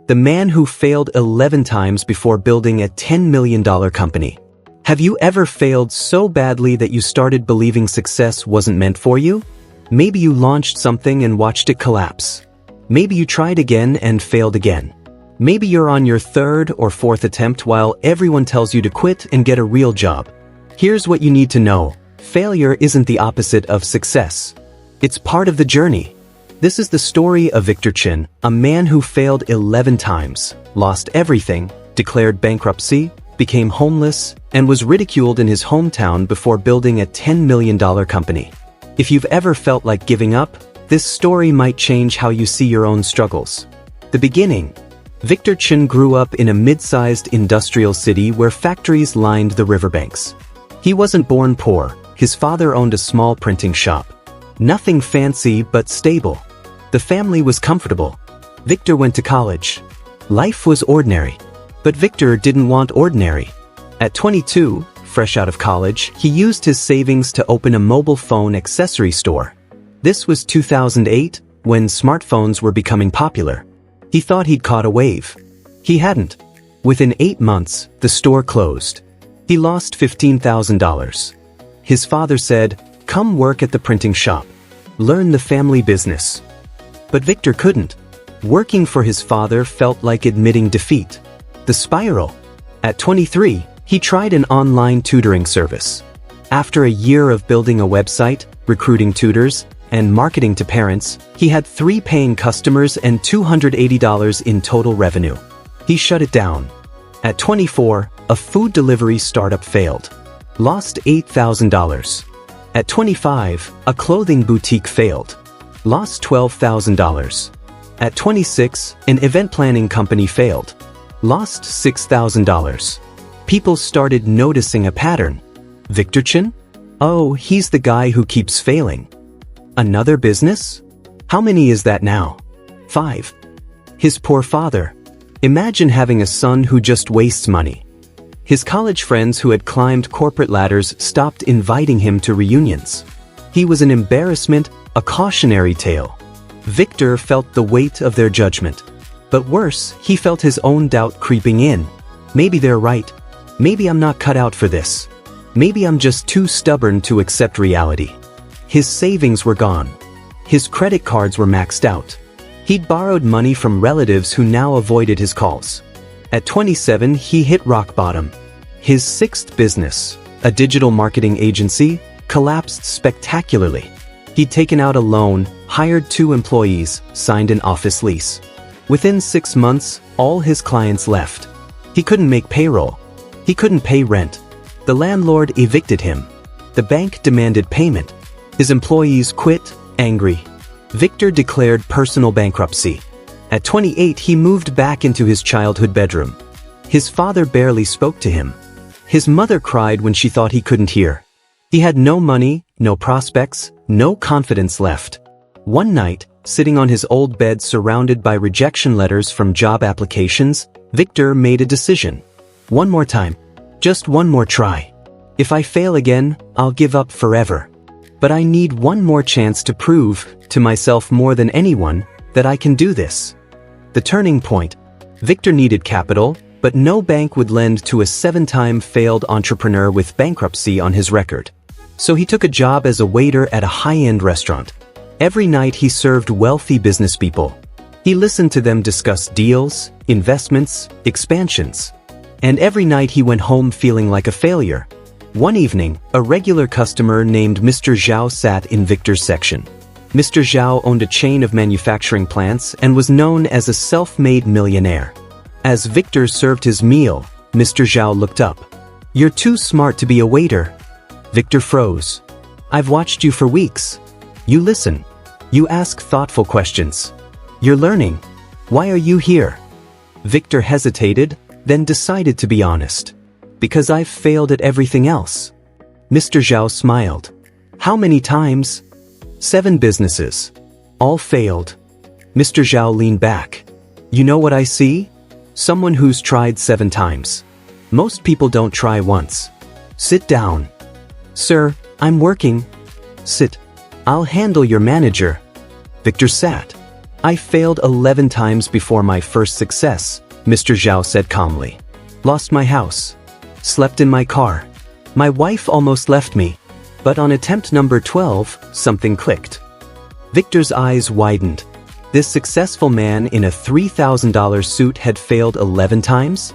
the man who failed 11 times before building a $10 million company. Have you ever failed so badly that you started believing success wasn't meant for you? Maybe you launched something and watched it collapse. Maybe you tried again and failed again. Maybe you're on your third or fourth attempt while everyone tells you to quit and get a real job. Here's what you need to know. Failure isn't the opposite of success. It's part of the journey. This is the story of Victor Chin, a man who failed 11 times, lost everything, declared bankruptcy, became homeless, and was ridiculed in his hometown before building a $10 million company. If you've ever felt like giving up, this story might change how you see your own struggles. The beginning. Victor Chin grew up in a mid-sized industrial city where factories lined the riverbanks. He wasn't born poor. His father owned a small printing shop. Nothing fancy but stable. The family was comfortable. Victor went to college. Life was ordinary. But Victor didn't want ordinary. At 22, fresh out of college, he used his savings to open a mobile phone accessory store. This was 2008, when smartphones were becoming popular. He thought he'd caught a wave. He hadn't. Within 8 months, the store closed. He lost $15,000. His father said, "Come work at the printing shop. Learn the family business." But Victor couldn't. Working for his father felt like admitting defeat. The spiral. At 23, he tried an online tutoring service. After a year of building a website, recruiting tutors, and marketing to parents, he had 3 paying customers and $280 in total revenue. He shut it down. At 24, a food delivery startup failed. Lost $8,000. At 25, a clothing boutique failed. Lost $12,000. At 26, an event planning company failed. Lost $6,000. People started noticing a pattern. Victor Chin? Oh, he's the guy who keeps failing. Another business? How many is that now? 5. His poor father. Imagine having a son who just wastes money. His college friends who had climbed corporate ladders stopped inviting him to reunions. He was an embarrassment, a cautionary tale. Victor felt the weight of their judgment. But worse, he felt his own doubt creeping in. Maybe they're right. Maybe I'm not cut out for this. Maybe I'm just too stubborn to accept reality. His savings were gone. His credit cards were maxed out. He'd borrowed money from relatives who now avoided his calls. At 27, he hit rock bottom. His 6th business, a digital marketing agency, collapsed spectacularly. He'd taken out a loan, hired 2 employees, signed an office lease. Within 6 months, all his clients left. He couldn't make payroll. He couldn't pay rent. The landlord evicted him. The bank demanded payment. His employees quit, angry. Victor declared personal bankruptcy. At 28, he moved back into his childhood bedroom. His father barely spoke to him. His mother cried when she thought he couldn't hear. He had no money, no prospects, no confidence left. One night, sitting on his old bed surrounded by rejection letters from job applications, Victor made a decision. One more time. Just one more try. If I fail again, I'll give up forever. But I need one more chance to prove, to myself more than anyone, that I can do this. The turning point. Victor needed capital, but no bank would lend to a 7-time failed entrepreneur with bankruptcy on his record. So he took a job as a waiter at a high-end restaurant. Every night he served wealthy business people. He listened to them discuss deals, investments, expansions. And every night he went home feeling like a failure. One evening, a regular customer named Mr. Zhao sat in Victor's section. Mr. Zhao owned a chain of manufacturing plants and was known as a self-made millionaire. As Victor served his meal, Mr. Zhao looked up. "You're too smart to be a waiter." Victor froze. "I've watched you for weeks. You listen. You ask thoughtful questions. You're learning. Why are you here?" Victor hesitated, then decided to be honest. "Because I've failed at everything else." Mr. Zhao smiled. "How many times?" 7 businesses. All failed. Mr. Zhao leaned back. "You know what I see? Someone who's tried 7 times. Most people don't try once. Sit down." "Sir, I'm working." "Sit. I'll handle your manager." Victor sat. I failed 11 times before my first success, Mr. Zhao said calmly. Lost my house. Slept in my car. My wife almost left me. But on attempt number 12, something clicked. Victor's eyes widened. This successful man in a $3,000 suit had failed 11 times?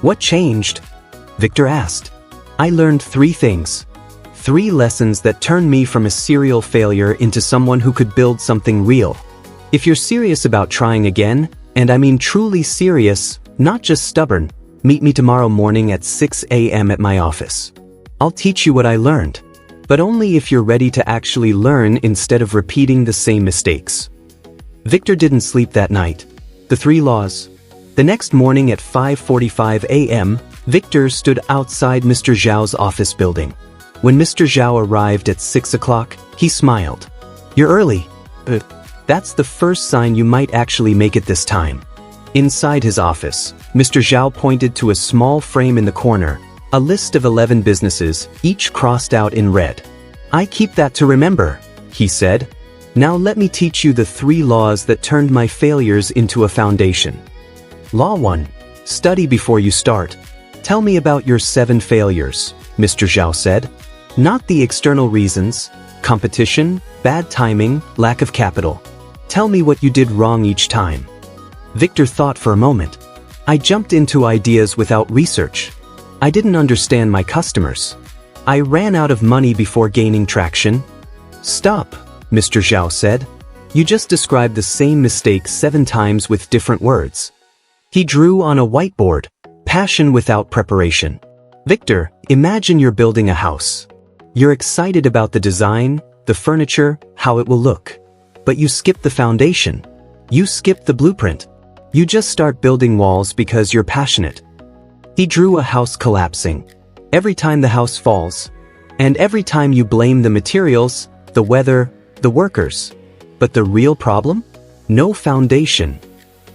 What changed? Victor asked. I learned 3 things. 3 lessons that turned me from a serial failure into someone who could build something real. If you're serious about trying again, and I mean truly serious, not just stubborn, meet me tomorrow morning at 6 a.m. at my office. I'll teach you what I learned, but only if you're ready to actually learn instead of repeating the same mistakes. Victor didn't sleep that night. The 3 laws. The next morning at 5:45 a.m., Victor stood outside Mr. Zhao's office building. When Mr. Zhao arrived at 6 o'clock, he smiled. You're early. That's the first sign you might actually make it this time. Inside his office, Mr. Zhao pointed to a small frame in the corner, a list of 11 businesses, each crossed out in red. I keep that to remember, he said. Now let me teach you the 3 laws that turned my failures into a foundation. Law 1. Study before you start. Tell me about your 7 failures, Mr. Zhao said. Not the external reasons, competition, bad timing, lack of capital. Tell me what you did wrong each time. Victor thought for a moment. I jumped into ideas without research. I didn't understand my customers. I ran out of money before gaining traction. Stop, Mr. Zhao said. You just described the same mistake 7 times with different words. He drew on a whiteboard, passion without preparation. Victor, imagine you're building a house. You're excited about the design, the furniture, how it will look. But you skip the foundation. You skip the blueprint. You just start building walls because you're passionate. He drew a house collapsing. Every time the house falls. And every time you blame the materials, the weather, the workers. But the real problem? No foundation.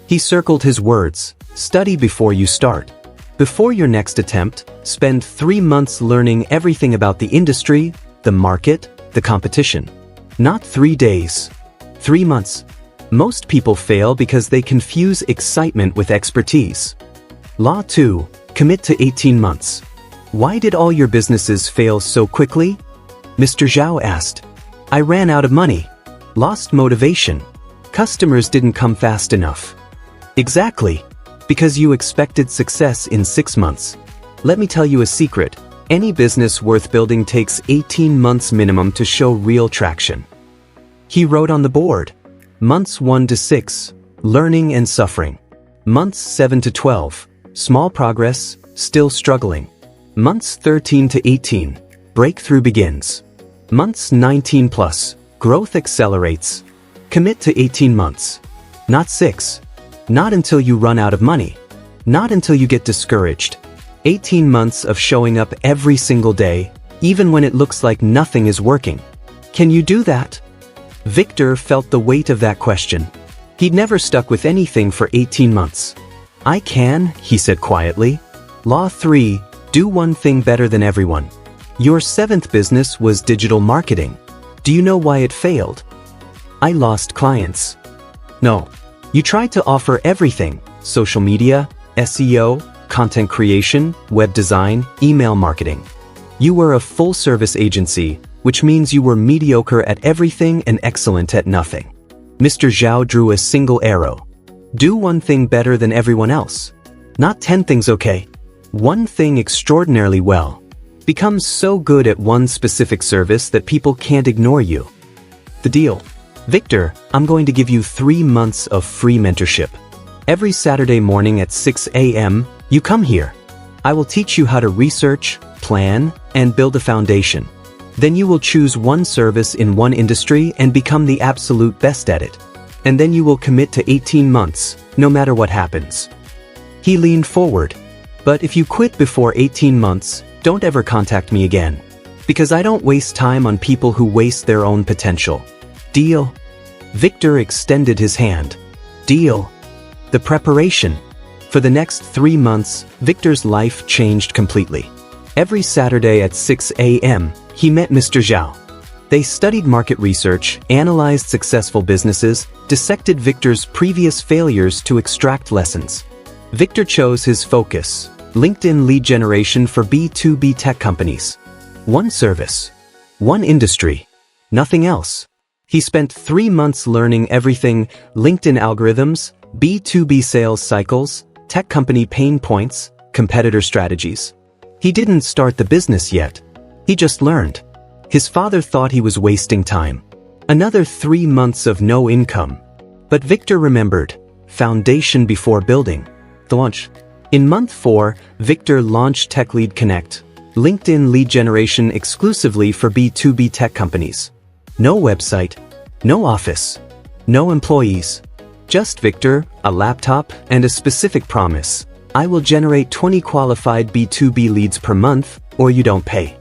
He circled his words. Study before you start. Before your next attempt, spend 3 months learning everything about the industry, the market, the competition. Not 3 days. 3 months. Most people fail because they confuse excitement with expertise. Law 2. Commit to 18 months. Why did all your businesses fail so quickly? Mr. Zhao asked. I ran out of money. Lost motivation. Customers didn't come fast enough. Exactly. Because you expected success in 6 months. Let me tell you a secret. Any business worth building takes 18 months minimum to show real traction. He wrote on the board. Months 1 to 6, learning and suffering. Months 7 to 12, small progress, still struggling. Months 13 to 18, breakthrough begins. Months 19 plus, growth accelerates. Commit to 18 months. Not 6. Not until you run out of money. Not until you get discouraged. 18 months of showing up every single day, even when it looks like nothing is working. Can you do that? Victor felt the weight of that question. He'd never stuck with anything for 18 months. I can, he said quietly. Law 3, do one thing better than everyone. Your 7th business was digital marketing. Do you know why it failed? I lost clients. No. You tried to offer everything: social media, SEO, content creation, web design, email marketing. You were a full-service agency, which means you were mediocre at everything and excellent at nothing. Mr. Zhao drew a single arrow. Do one thing better than everyone else. Not 10 things okay. One thing extraordinarily well. Become so good at one specific service that people can't ignore you. The deal. Victor, I'm going to give you 3 months of free mentorship. Every Saturday morning at 6 a.m., you come here. I will teach you how to research, plan, and build a foundation. Then you will choose one service in one industry and become the absolute best at it. And then you will commit to 18 months, no matter what happens. He leaned forward. But if you quit before 18 months, don't ever contact me again. Because I don't waste time on people who waste their own potential. Deal? Victor extended his hand. Deal. The preparation. For the next 3 months, Victor's life changed completely. Every Saturday at 6 a.m., he met Mr. Zhao. They studied market research, analyzed successful businesses, dissected Victor's previous failures to extract lessons. Victor chose his focus: LinkedIn lead generation for B2B tech companies. One service. One industry. Nothing else. He spent 3 months learning everything: LinkedIn algorithms, B2B sales cycles, tech company pain points, competitor strategies. He didn't start the business yet. He just learned. His father thought he was wasting time. Another 3 months of no income. But Victor remembered: foundation before building. The launch. In month 4, Victor launched Tech Lead Connect, LinkedIn lead generation exclusively for B2B tech companies. No website, no office, no employees. Just Victor, a laptop, and a specific promise: I will generate 20 qualified B2B leads per month, or you don't pay.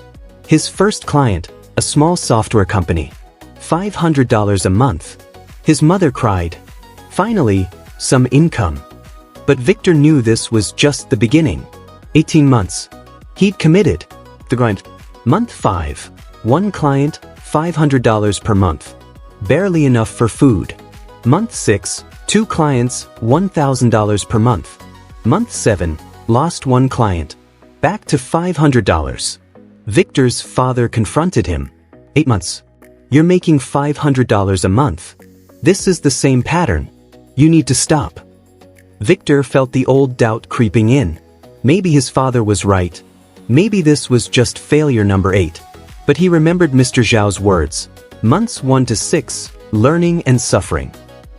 His first client, a small software company. $500 a month. His mother cried. Finally, some income. But Victor knew this was just the beginning. 18 months. He'd committed. The grind. Month 5. One client, $500 per month. Barely enough for food. Month 6. 2 clients, $1,000 per month. Month 7. Lost 1 client. Back to $500. Victor's father confronted him. 8 months. You're making $500 a month. This is the same pattern. You need to stop. Victor felt the old doubt creeping in. Maybe his father was right. Maybe this was just failure number 8. But he remembered Mr. Zhao's words. Months 1 to 6, learning and suffering.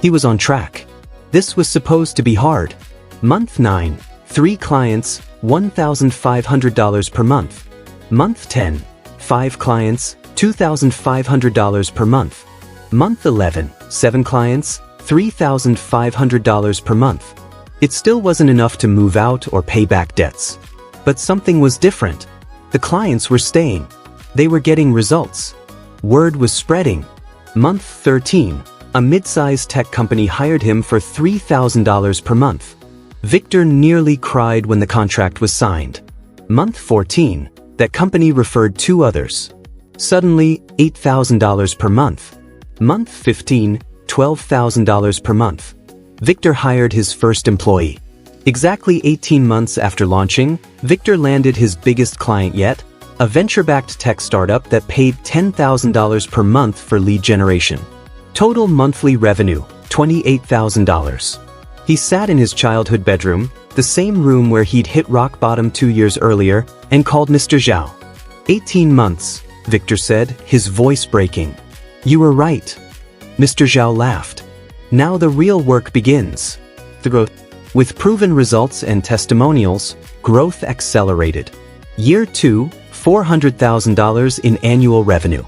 He was on track. This was supposed to be hard. Month 9, 3 clients, $1,500 per month. Month 10, 5 clients, $2,500 per month. Month 11, 7 clients, $3,500 per month. It still wasn't enough to move out or pay back debts. But something was different. The clients were staying. They were getting results. Word was spreading. Month 13, a mid-sized tech company hired him for $3,000 per month. Victor nearly cried when the contract was signed. Month 14, that company referred 2 others. Suddenly, $8,000 per month. Month 15, $12,000 per month. Victor hired his first employee. Exactly 18 months after launching, Victor landed his biggest client yet, a venture-backed tech startup that paid $10,000 per month for lead generation. Total monthly revenue, $28,000. He sat in his childhood bedroom, the same room where he'd hit rock bottom 2 years earlier, and called Mr. Zhao. 18 months, Victor said, his voice breaking. You were right. Mr. Zhao laughed. Now the real work begins. The growth. With proven results and testimonials, growth accelerated. Year 2, $400,000 in annual revenue.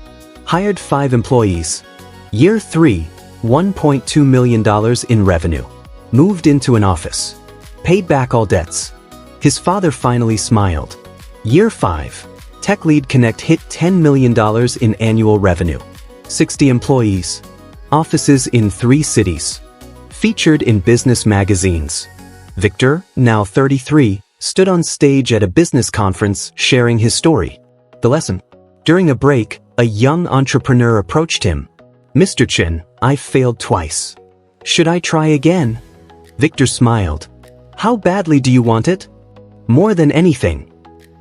Hired 5 employees. Year 3, $1.2 million in revenue. Moved into an office. Paid back all debts. His father finally smiled. Year 5, Tech Lead Connect hit $10 million in annual revenue. 60 employees. Offices in 3 cities. Featured in business magazines. Victor, now 33, stood on stage at a business conference sharing his story. The lesson. During a break, a young entrepreneur approached him. Mr. Chen, I failed twice. Should I try again? Victor smiled. How badly do you want it? More than anything.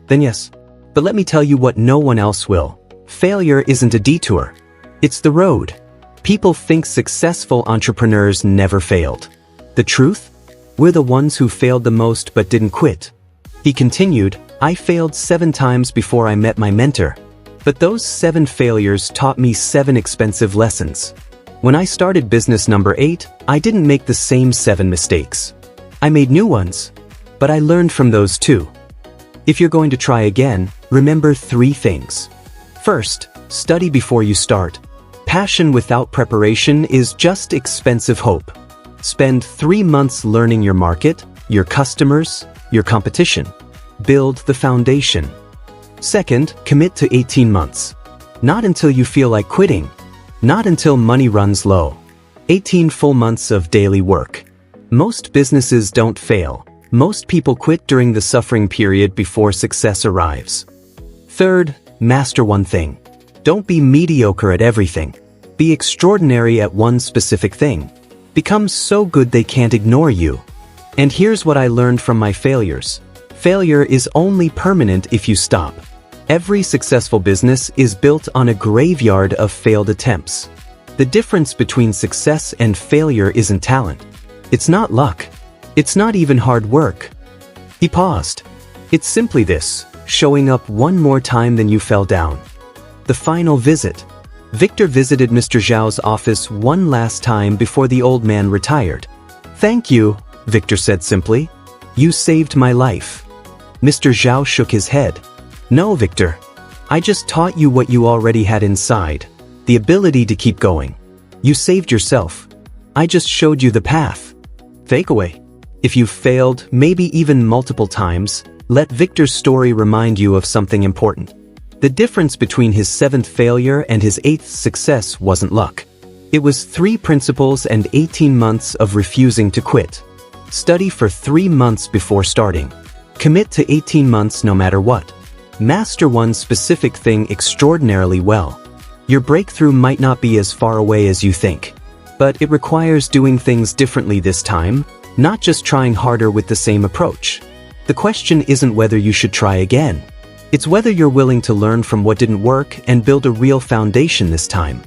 Then yes. But let me tell you what no one else will. Failure isn't a detour. It's the road. People think successful entrepreneurs never failed. The truth? We're the ones who failed the most but didn't quit. He continued, I failed 7 times before I met my mentor. But those 7 failures taught me 7 expensive lessons. When I started business number 8, I didn't make the same 7 mistakes. I made new ones. But I learned from those too. If you're going to try again, remember 3 things. First, study before you start. Passion without preparation is just expensive hope. Spend 3 months learning your market, your customers, your competition. Build the foundation. Second, commit to 18 months. Not until you feel like quitting. Not until money runs low. 18 full months of daily work. Most businesses don't fail. Most people quit during the suffering period before success arrives. Third, master one thing. Don't be mediocre at everything. Be extraordinary at one specific thing. Become so good they can't ignore you. And here's what I learned from my failures. Failure is only permanent if you stop. Every successful business is built on a graveyard of failed attempts. The difference between success and failure isn't talent. It's not luck. It's not even hard work. He paused. It's simply this: showing up one more time than you fell down. The final visit. Victor visited Mr. Zhao's office one last time before the old man retired. "Thank you," Victor said simply. "You saved my life." Mr. Zhao shook his head. "No, Victor. I just taught you what you already had inside. The ability to keep going. You saved yourself. I just showed you the path." Takeaway. If you've failed, maybe even multiple times, let Victor's story remind you of something important. The difference between his 7th failure and his 8th success wasn't luck. It was 3 principles and 18 months of refusing to quit. Study for 3 months before starting. Commit to 18 months no matter what. Master one specific thing extraordinarily well. Your breakthrough might not be as far away as you think. But it requires doing things differently this time, not just trying harder with the same approach. The question isn't whether you should try again. It's whether you're willing to learn from what didn't work and build a real foundation this time.